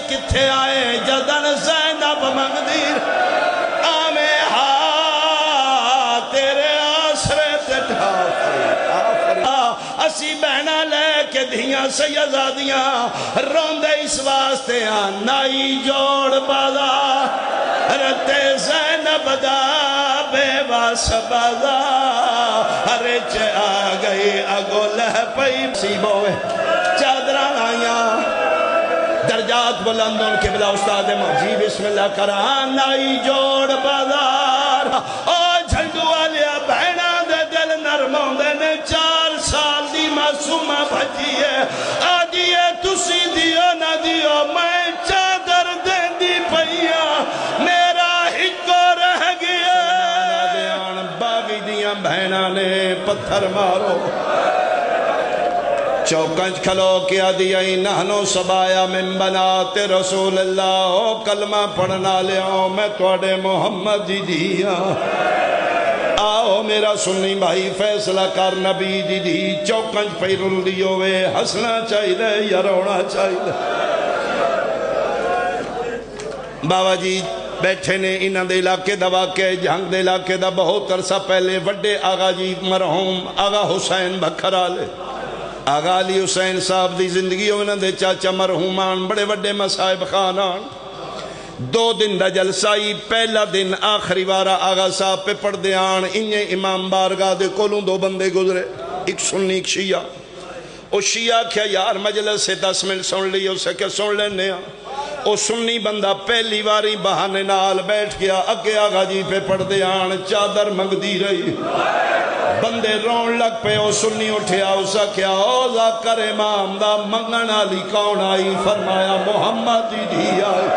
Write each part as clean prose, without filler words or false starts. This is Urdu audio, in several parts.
کتھے آئے جدن زینب منگدی آمے ہاں تیرے آسرے تے اسی بہنا لے کے دھیاں سیدادیاں روندے اس واسطے نائی جوڑ بازار رتے زینب دا بے واس بازار ہرے چے آ گئی اگو لہ پئی سیبوے چادران آیاں درجات بلند ان کے بلا استاد مرجی بسم اللہ کران نائی جوڑ بازار او جھنڈو والیا بہنا دے دل نرموں دے نے 4 سال دی معصومہ بھجی ہے آجیے تسی دیو نہ دیو میں چادر دے دی پئیا میرا ہکو رہ گیا باغی دیاں بہنا نے پتھر مارو چوکنچ کھلو کیا دیائی نہنو سبایا من بنات رسول اللہ کلمہ پڑھنا لیاؤں میں توڑے محمد جی دیا آؤ میرا سنی بھائی فیصلہ کر نبی جی دی چوکنچ پہ رل دیو وے ہسنا چاہیے یا رونا چاہیے بابا جی بیٹھے نے انہاں دے علاقے دا واقعہ جہنگ دے علاقے دا بہت عرصہ پہلے وڈے آغا جی مرحوم آغا حسین بکھرالے آغا علی حسین صاحب دی زندگی انہاں دے چاچا مرحومان بڑے وڈے مصائب خانان 2 دن دا جلسائی پہلا دن آخری وارا آغا صاحب پہ پڑھ دیان انہیں امام بارگاہ دے کولوں 2 بندے گزرے ایک سنی ایک شیعہ او شیعہ کیا یار مجلس سے 10 منٹ سن لی اسے کیا سن لینے او سنی بندہ پہلی واری بہانے نال بیٹھ گیا اگے آغا جی پہ پڑھ دیان چادر منگ دی رہی بندے رون لگ پہ او سنی اٹھیا اسا کیا او ذاکر امام دا منگن علی کون آئی فرمایا محمد دی آئی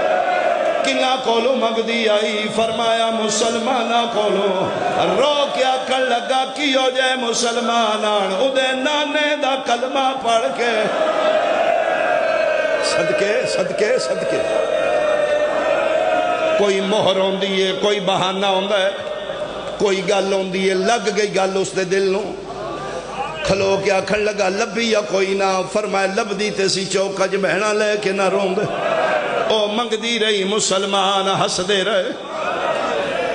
کنہ کولو مگ دی آئی فرمایا مسلمانہ کولو رو کیا کر لگا کیو جائے مسلمانان ادھے نانے دا کلمہ پڑھ کے صدقے صدقے صدقے کوئی مہر ہوں دیئے کوئی بہانہ ہوں دے کوئی گل ہوں دیئے لگ گئی گل اس دے دل نوں کھلو کیا کھڑ لگا لبی یا کوئی نہ فرمائے لب دی تیسی چوکا جو بہنا لے کے نہ رون دے او منگ دی رہی مسلمان ہس دے رہے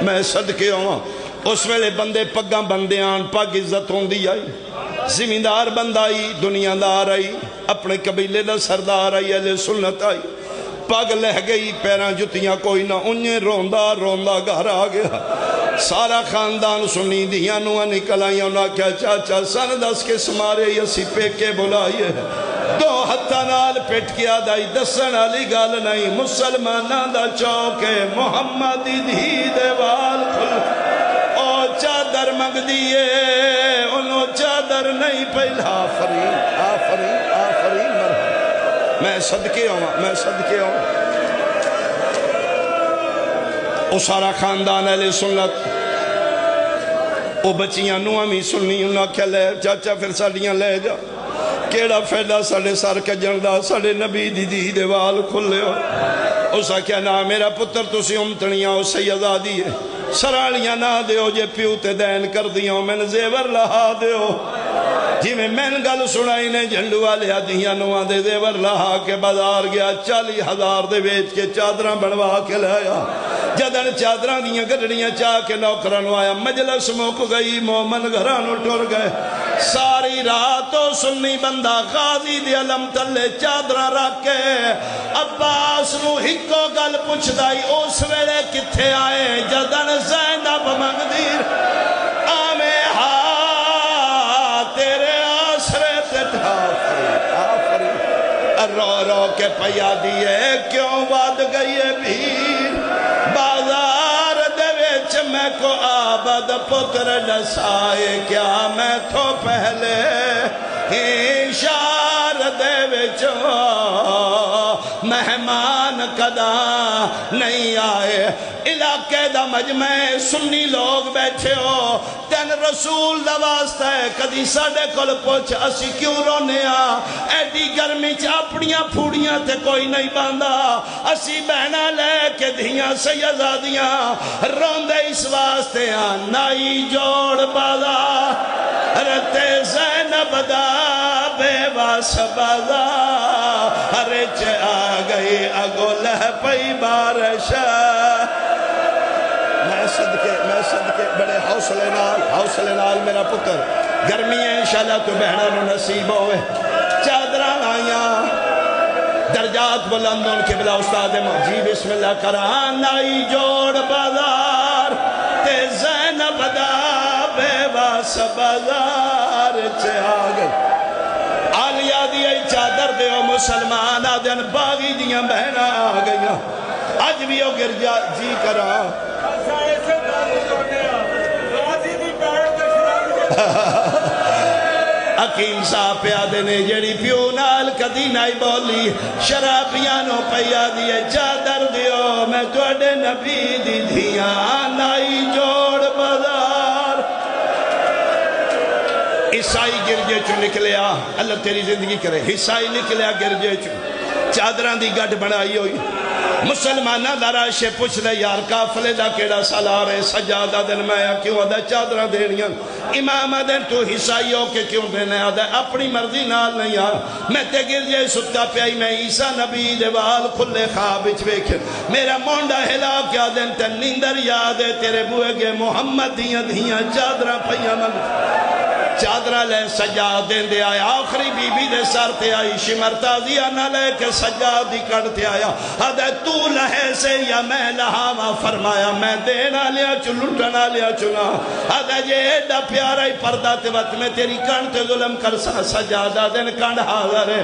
میں صدقے ہوں اس ویلے بندے پگاں بندیاں پگ عزت ہوں دی آئی زمیندار بند آئی دنیا دار آئی اپنے قبیلے دا سردار آئی اہل سنت آئی پگ لہ گئی پیران جتیاں کوئی نہ انہیں روندہ گھر آ گیا سارا خاندان سنی دیاں نوہ نکل آئی انہاں کیا چاچا سن دس کے سمارے یسی پہ کے بلائیے 2 ہتھا نال پٹ کیا دائی دسن علی گال نہیں مسلمانہ دا چوکے محمد دی دیوال کھل او چادر مگ دیئے انہوں چادر نہیں پہلا آفرین مرحبا میں صدقے ہوں او سارا خاندان اہل سنت او بچیاں نوہمی سننی انہاں کیا لے چاچا پھر ساڑیاں لے جا کیڑا فیدہ ساڑے سار کے جندہ ساڑے نبی دی دیوال کھلے ہو اسا کیا نا میرا پتر تسی امتنیاں اسے یزادی ہے سرالیاں نہ دیو جے پیوتے دین کر دیوں میں زیور لہا دیو جی میں گل سنائی نے جھنڈو والے آدھیاں نواں دے زیور لہا کے بازار گیا 40,000 دے بیچ کے چادراں بڑھوا کے لایا جدن چادراں دیاں گڑڑیاں چاہ کے نوکران آیا مجلس موک گئی مومن گھرانو ٹور گئے ساری راتوں سنی بندہ غازی دی علم تلے چادراں رکھ کے عباس نو ہکو گل پوچھ دائی اس ویلے کتھے آئے جدن زینب منگ دیر آمے ہاں تیرے آسرے رو کے پیا دیئے کیوں باد گئی بھیر بازار دے وچ میں کو آباد پتر ڈسائے کیا میں تو پہلے ہی شار دے وچ مہمان کدا نہیں آئے علاقے دا مجمع سنی لوگ بیٹھے ہو تین رسول دا واسطہ ہے کدی ساڑے کل پوچھ اسی کیوں رونے ایڈی گرمی چا اپنیاں پھوڑیاں تے کوئی نہیں باندھا اسی بہنا لے کے دھیاں سیدادیاں روندے اس واسطے نائی جوڑ بازار رتے زینب دا بے باس بازار آ گئی اگو لہ پئی بارش میں صدقے بڑے حوصلے نال میرا پتر گرمی ہے انشاءاللہ تو بہنوں نو نصیب ہوئے چادران آئیاں درجات بلند ان قبلہ استاد جی بسم اللہ کران آئی جوڑ بازار تے زینب دا بے واس بازار چے آگئے آلیا دی ای چادر دے او مسلمان آدن باغی دیاں بہنہ آگئیاں آج بھی او گرجا جی کرا حکیم صاحب پیادے نے جڑی پیو نال کدی نائی بولی شرابیانوں پیا دیئے چادر دیو میں توڑے نبی دی دھیاں نائی جوڑ بازار عیسائی گرجے چو نکلیا اللہ تیری زندگی کرے عیسائی نکلیا گرجے چو چادران دی گھٹ بڑھائی ہوئی مسلمانہ دراشے پوچھ لے یار کافلے دا کیڑا سالار ہے سجادہ دن میں کیوں آدھا چادرہ دینیاں امام دن تو حصائی ہو کے کیوں دینے آدھا اپنی مرضی نال نہیں آ میں تے گرجے ستا پیائی میں عیسیٰ نبی دیوال کھلے خواب اچھوے میرا مونڈا ہلا کیا دن تے نیندر یاد ہے تیرے بوئے گے محمد دیاں چادرہ پہیاں من چادرہ لے سجاد دیں دے آیا آخری بی بی دے سار تے آئی شمر تازیہ نہ لے کے سجاد دی کڑتے آیا حدہ تو لہے سے یا میں لہاما فرمایا میں دینا لیا چو لٹنا لیا چنا حدہ جے ایڈا پیارا ہی پردہ تے وقت میں تیری کانتے ظلم کر سا سجادہ دن کانڈ حاضر ہے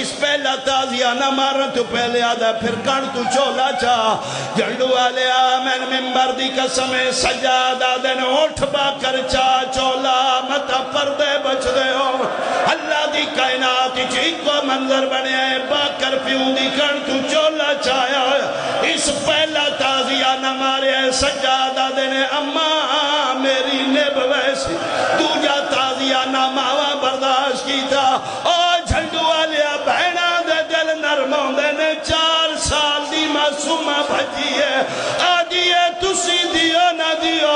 اس پہلا تازیہ نہ مارا تو پہلے آدھا پھر کانڈ تو چولا چاہ جنڈو آلے آمین ممبر دی قسم سجادہ دن اٹھ با کر چاہ چولا متا پردے بچ دے ہو اللہ دی کائنات چیک کو منظر بنے آئے باکر پیوں دی کن تو چولا چایا اس پہلا تازیہ نہ مارے سجادہ دینے اماں میری نب ویسی دوجا تازیہ نہ ماوا برداشت کی تھا او جھنڈو والیا بہنہ دے دل نرموں دینے 4 سال دی معصومہ بھجی ہے آجی ہے تسی دیو نہ دیو